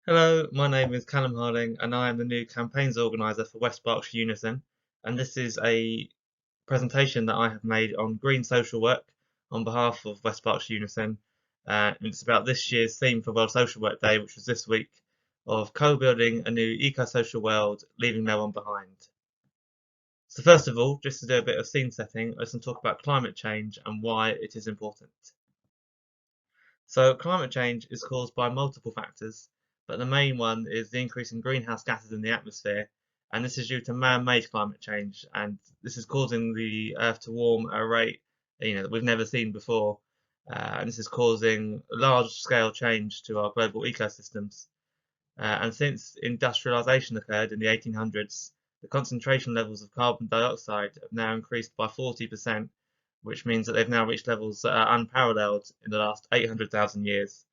Hello, my name is Callum Harling and I am the new Campaigns Organiser for West Berkshire Unison, and this is a presentation that I have made on green social work on behalf of West Berkshire Unison. And it's about this year's theme for World Social Work Day, which was this week, of co-building a new eco-social world, leaving no one behind. So first of all, just to do a bit of scene setting, let's talk about climate change and why it is important. So climate change is caused by multiple factors, but the main one is the increase in greenhouse gases in the atmosphere, and this is due to man-made climate change, and this is causing the Earth to warm at a rate that we've never seen before, and this is causing large-scale change to our global ecosystems. And since industrialization occurred in the 1800s, the concentration levels of carbon dioxide have now increased by 40%, which means that they've now reached levels that are unparalleled in the last 800,000 years.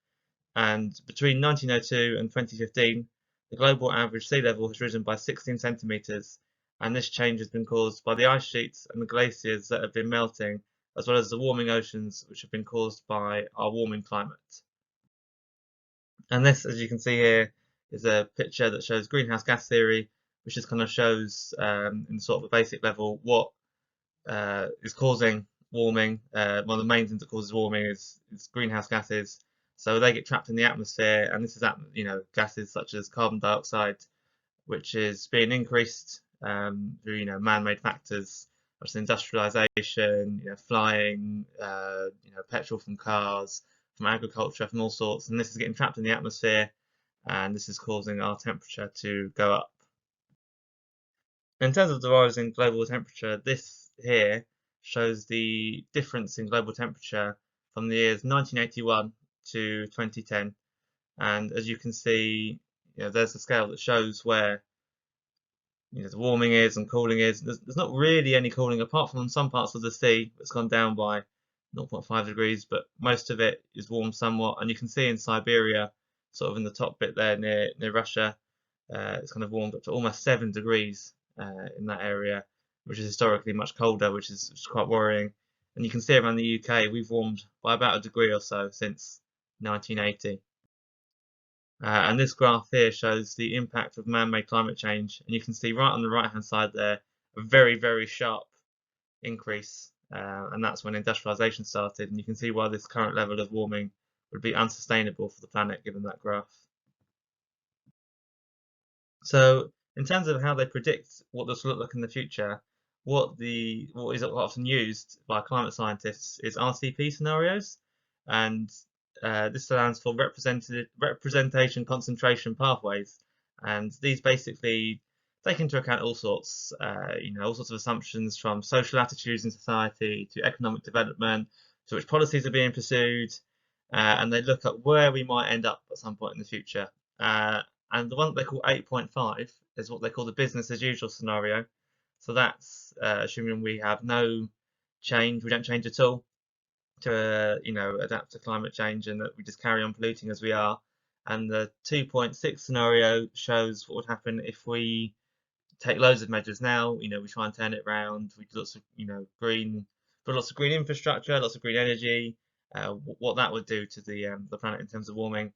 And between 1902 and 2015, the global average sea level has risen by 16 centimetres, and this change has been caused by the ice sheets and the glaciers that have been melting, as well as the warming oceans, which have been caused by our warming climate. And this, as you can see here, is a picture that shows greenhouse gas theory, which just kind of shows in sort of a basic level what is causing warming. One of the main things that causes warming is greenhouse gases. So they get trapped in the atmosphere, and this is gases such as carbon dioxide, which is being increased through man-made factors such as industrialization, flying, petrol from cars, from agriculture, from all sorts, and this is getting trapped in the atmosphere, and this is causing our temperature to go up. In terms of the rise in global temperature, this here shows the difference in global temperature from the years 1981 to 2010, and as you can see, there's a scale that shows where the warming is and cooling is. There's not really any cooling apart from some parts of the sea that's gone down by 0.5 degrees, but most of it is warmed somewhat. And you can see in Siberia, sort of in the top bit there near Russia, it's kind of warmed up to almost 7 degrees in that area, which is historically much colder, which is quite worrying. And you can see around the UK, we've warmed by about a degree or so since 1980. And this graph here shows the impact of man-made climate change, and you can see right on the right-hand side there a very, very sharp increase, and that's when industrialization started, and you can see why this current level of warming would be unsustainable for the planet given that graph. So in terms of how they predict what this will look like in the future, what is often used by climate scientists is RCP scenarios, and this stands for representation concentration pathways, and these basically take into account all sorts, all sorts of assumptions from social attitudes in society to economic development to which policies are being pursued, and they look at where we might end up at some point in the future. And the one that they call 8.5 is what they call the business as usual scenario. So that's assuming we have no change, we don't change at all to adapt to climate change, and that we just carry on polluting as we are. And the 2.6 scenario shows what would happen if we take loads of measures now. We try and turn it around. We do lots of put lots of green infrastructure, lots of green energy. What that would do to the planet in terms of warming.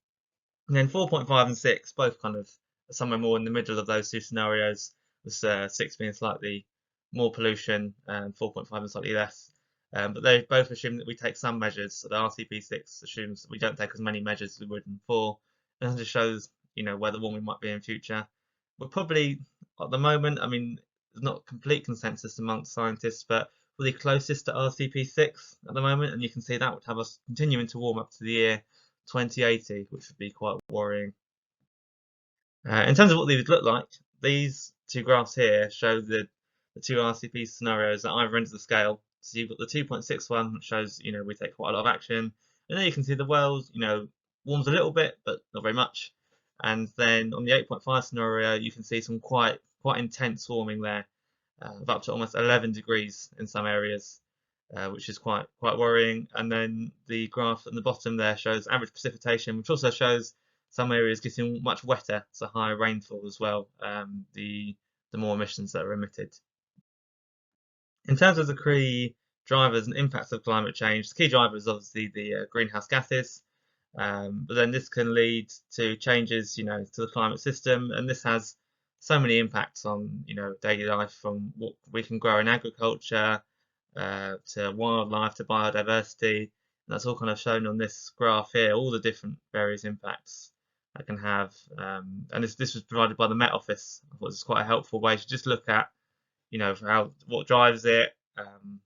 And then 4.5 and 6, both kind of somewhere more in the middle of those two scenarios, with 6 being slightly more pollution and 4.5 and slightly less. But they both assume that we take some measures. So the RCP6 assumes that we don't take as many measures as we would in 4, and it just shows where the warming might be in future. We're probably at the moment, I mean, there's not complete consensus amongst scientists, but we're the closest to RCP6 at the moment, and you can see that would have us continuing to warm up to the year 2080, which would be quite worrying. In terms of what these would look like, these two graphs here show the two RCP scenarios at either end of the scale. So you've got the 2.6 one, which shows we take quite a lot of action, and then you can see the world warms a little bit, but not very much. And then on the 8.5 scenario, you can see some quite intense warming there, of up to almost 11 degrees in some areas. Which is quite worrying. And then the graph at the bottom there shows average precipitation, which also shows some areas getting much wetter, so higher rainfall as well, the more emissions that are emitted. In terms of the key drivers and impacts of climate change, the key driver is obviously the greenhouse gases. But then this can lead to changes, to the climate system, and this has so many impacts on, daily life, from what we can grow in agriculture, to wildlife, to biodiversity. And that's all kind of shown on this graph here, all the different various impacts that can have. And this was provided by the Met Office. I thought this was quite a helpful way to just look at, what drives it,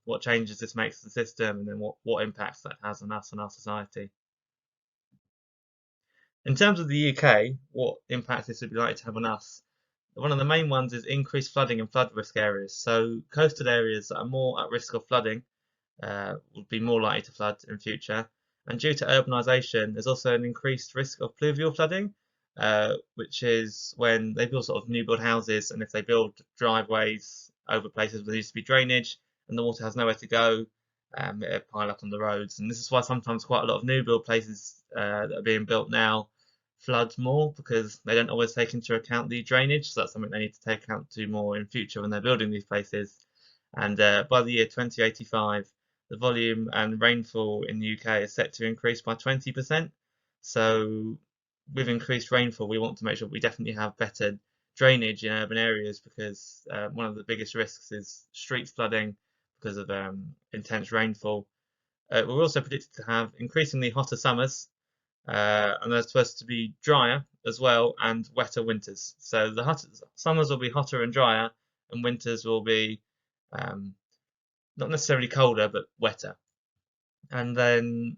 what changes this makes to the system, and then what impacts that has on us and our society. In terms of the UK, what impact this would be likely to have on us? One of the main ones is increased flooding and flood risk areas. So coastal areas that are more at risk of flooding would be more likely to flood in future. And due to urbanisation, there's also an increased risk of pluvial flooding, which is when they build sort of new build houses, and if they build driveways over places where there used to be drainage and the water has nowhere to go, it'll pile up on the roads. And this is why sometimes quite a lot of new build places that are being built now flood more, because they don't always take into account the drainage. So that's something they need to take account to more in future when they're building these places. And by the year 2085, the volume and rainfall in the UK is set to increase by 20%. So with increased rainfall, we want to make sure we definitely have better drainage in urban areas, because one of the biggest risks is street flooding because of intense rainfall. We're also predicted to have increasingly hotter summers, and they're supposed to be drier as well, and wetter winters. So the summers will be hotter and drier, and winters will be not necessarily colder, but wetter. And then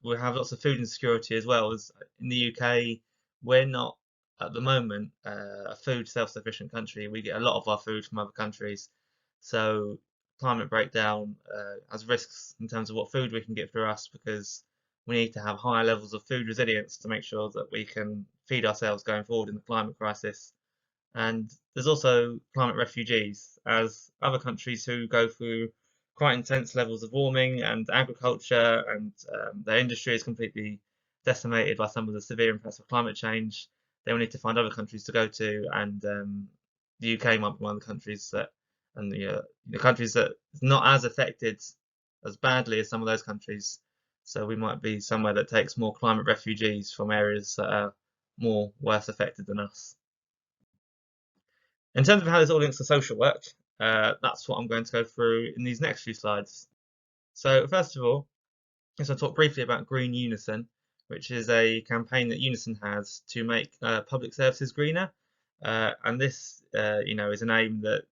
we'll have lots of food insecurity as well. As in the UK, we're not at the moment a food self-sufficient country. We get a lot of our food from other countries. So climate breakdown has risks in terms of what food we can get for us, because we need to have higher levels of food resilience to make sure that we can feed ourselves going forward in the climate crisis. And there's also climate refugees, as other countries who go through quite intense levels of warming, and agriculture and their industry is completely decimated by some of the severe impacts of climate change. They will need to find other countries to go to, and the UK might be one of the countries that, and the countries that is not as affected as badly as some of those countries. So we might be somewhere that takes more climate refugees from areas that are more worse affected than us. In terms of how this all links to social work, that's what I'm going to go through in these next few slides. So first of all, I'll talk briefly about Green Unison, which is a campaign that Unison has to make public services greener. And this, is an aim that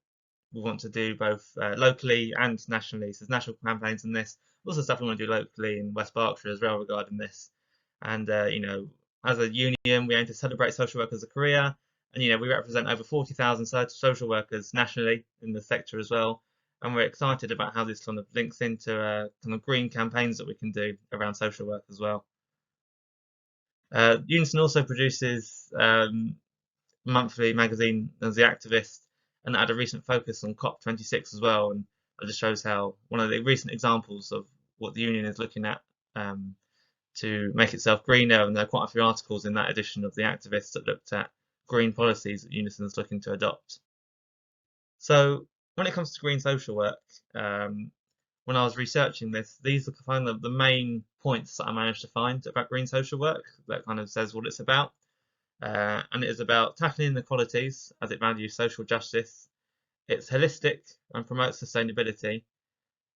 we want to do both locally and nationally. So there's national campaigns in this, also stuff we want to do locally in West Berkshire as well regarding this. And, as a union, we aim to celebrate social work as a career. And, we represent over 40,000 social workers nationally in the sector as well. And we're excited about how this kind of links into kind of green campaigns that we can do around social work as well. Unison also produces monthly magazine as The Activist, and that had a recent focus on COP26 as well. And it just shows how one of the recent examples of what the union is looking at to make itself greener. And there are quite a few articles in that edition of The Activist that looked at green policies that Unison is looking to adopt. So when it comes to green social work, when I was researching this, these are kind of the main points that I managed to find about green social work that kind of says what it's about. And it is about tackling inequalities as it values social justice. It's holistic and promotes sustainability.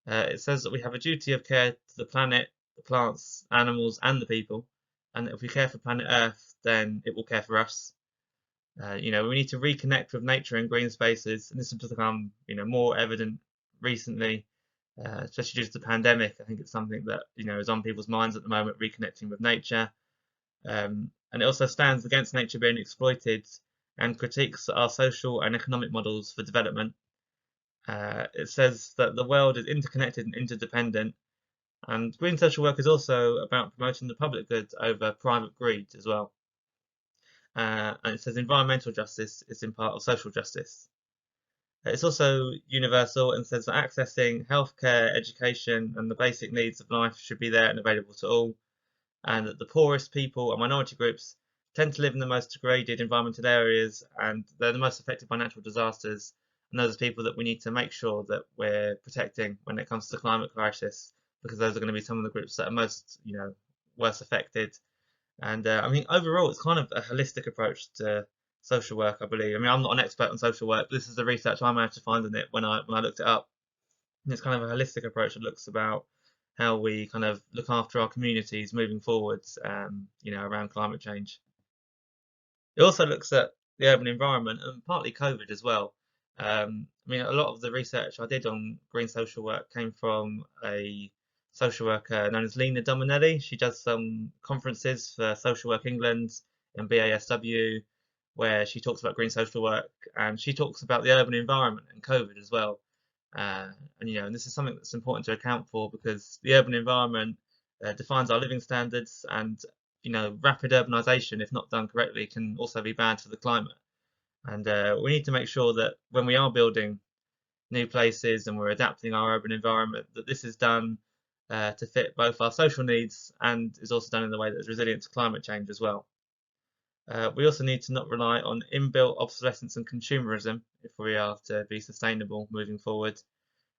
It says that we have a duty of care to the planet, the plants, animals, and the people. And if we care for planet Earth, then it will care for us. We need to reconnect with nature and green spaces, and this has become, more evident recently, especially due to the pandemic. I think it's something that is on people's minds at the moment, reconnecting with nature. And it also stands against nature being exploited and critiques our social and economic models for development. It says that the world is interconnected and interdependent, and green social work is also about promoting the public good over private greed as well. And it says environmental justice is in part of social justice. It's also universal and says that accessing healthcare, education, and the basic needs of life should be there and available to all, and that the poorest people and minority groups tend to live in the most degraded environmental areas, and they're the most affected by natural disasters. And those are people that we need to make sure that we're protecting when it comes to the climate crisis, because those are going to be some of the groups that are most, worst affected. And I mean, overall, it's kind of a holistic approach to social work, I believe. I mean, I'm not an expert on social work. This is the research I managed to find on it when I looked it up. And it's kind of a holistic approach that looks about how we kind of look after our communities moving forwards, around climate change. It also looks at the urban environment and partly COVID as well. I mean, a lot of the research I did on green social work came from a social worker known as Lena Dominelli. She does some conferences for Social Work England and BASW, where she talks about green social work, and she talks about the urban environment and COVID as well. Uh, and this is something that's important to account for because the urban environment defines our living standards, and rapid urbanisation, if not done correctly, can also be bad for the climate. And we need to make sure that when we are building new places and we're adapting our urban environment, that this is done to fit both our social needs and is also done in a way that's resilient to climate change as well. We also need to not rely on inbuilt obsolescence and consumerism if we are to be sustainable moving forward.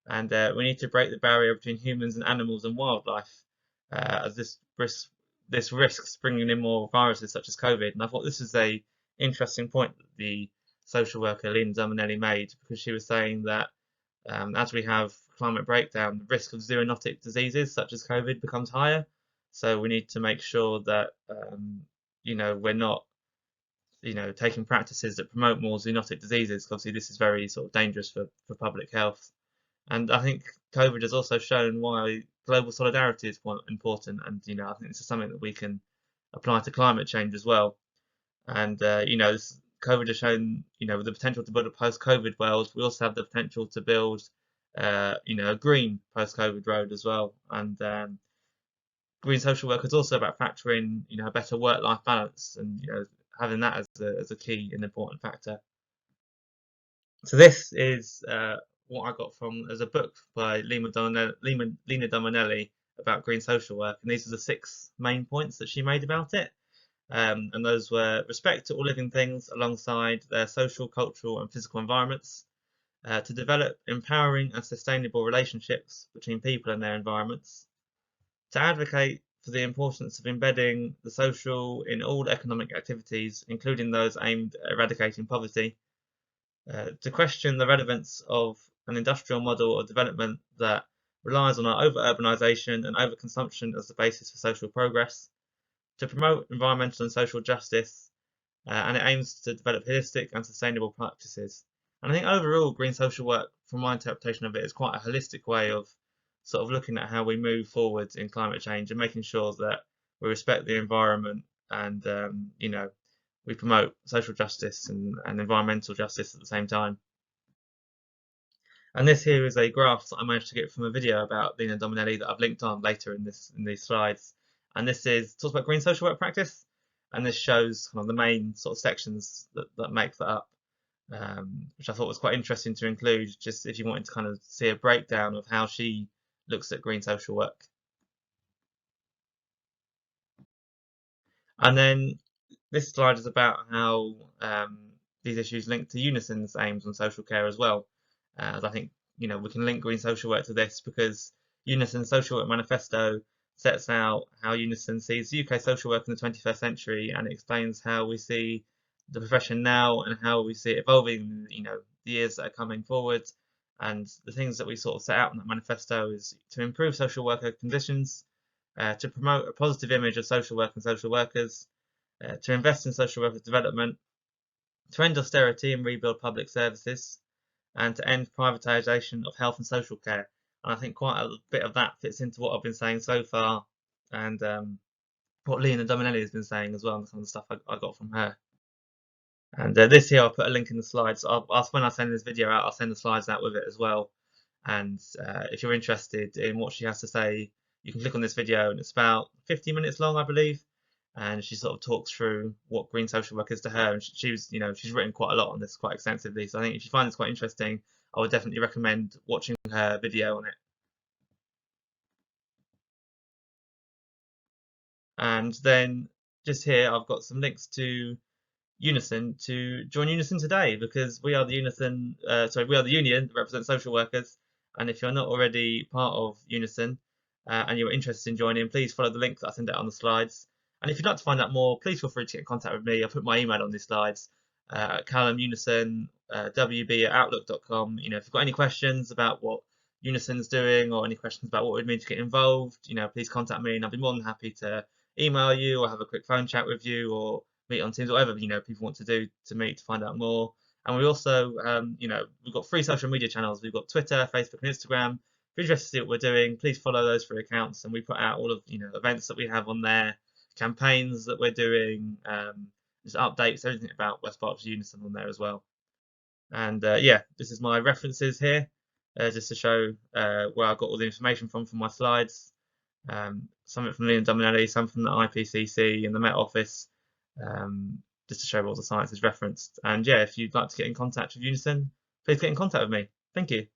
And we need to break the barrier between humans and animals and wildlife, as this risks bringing in more viruses such as COVID. And I thought this is a interesting point that the social worker Lynn Zamanelli made, because she was saying that as we have climate breakdown, the risk of zoonotic diseases such as COVID becomes higher. So we need to make sure that we're not taking practices that promote more zoonotic diseases. Obviously, this is very sort of dangerous for public health. And I think COVID has also shown why global solidarity is quite important. And I think this is something that we can apply to climate change as well. And COVID has shown, with the potential to build a post-COVID world, we also have the potential to build, a green post-COVID road as well. And green social work is also about factoring, a better work-life balance, and having that as a key and important factor. So this is what I got from as a book by Lena Dominelli about green social work, and these are the 6 main points that she made about it. And those were respect to all living things alongside their social, cultural, and physical environments, to develop empowering and sustainable relationships between people and their environments, to advocate for the importance of embedding the social in all economic activities, including those aimed at eradicating poverty, to question the relevance of an industrial model of development that relies on our over-urbanisation and overconsumption as the basis for social progress, to promote environmental and social justice, and it aims to develop holistic and sustainable practices. And I think overall, green social work, from my interpretation of it, is quite a holistic way of sort of looking at how we move forward in climate change and making sure that we respect the environment and we promote social justice and environmental justice at the same time. And this here is a graph that I managed to get from a video about Lena Dominelli that I've linked on later in these slides. And this talks about green social work practice, and this shows kind of the main sort of sections that make that up, which I thought was quite interesting to include, just if you wanted to kind of see a breakdown of how she looks at green social work. And then this slide is about how these issues link to Unison's aims on social care as well. As I think we can link green social work to this because Unison's social work manifesto sets out how Unison sees UK social work in the 21st century, and it explains how we see the profession now and how we see it evolving, the years that are coming forward. And the things that we sort of set out in that manifesto is to improve social worker conditions, to promote a positive image of social work and social workers, to invest in social worker development, to end austerity and rebuild public services, and to end privatisation of health and social care. And I think quite a bit of that fits into what I've been saying so far, and what Lena Dominelli has been saying as well, and some of the stuff I got from her. And this here, I'll put a link in the slides. When I send this video out, I'll send the slides out with it as well. And if you're interested in what she has to say, you can click on this video, and it's about 50 minutes long, I believe. And she sort of talks through what green social work is to her. And she's written quite a lot on this quite extensively. So I think if you find this quite interesting, I would definitely recommend watching her video on it. And then just here, I've got some links to Unison to join Unison today, because we are the union that represents social workers. And if you're not already part of Unison and you're interested in joining, please follow the link that I send out on the slides. And if you'd like to find out more, please feel free to get in contact with me. I'll put my email on these slides, Callum Unison, wb@outlook.com. If you've got any questions about what Unison's doing or any questions about what it would mean to get involved, please contact me and I'll be more than happy to email you or have a quick phone chat with you or meet on Teams, whatever, people want to do to meet to find out more. And we also, we've got 3 social media channels. We've got Twitter, Facebook, and Instagram. If you're interested to see what we're doing, please follow those 3 accounts, and we put out all of events that we have on there, campaigns that we're doing, just updates, everything about West Berkshire Unison on there as well. And yeah, this is my references here, just to show where I got all the information from my slides. Some of it from Leon Dominelli, some from the IPCC and the Met Office, just to show all the science is referenced. And yeah, if you'd like to get in contact with Unison, please get in contact with me. Thank you.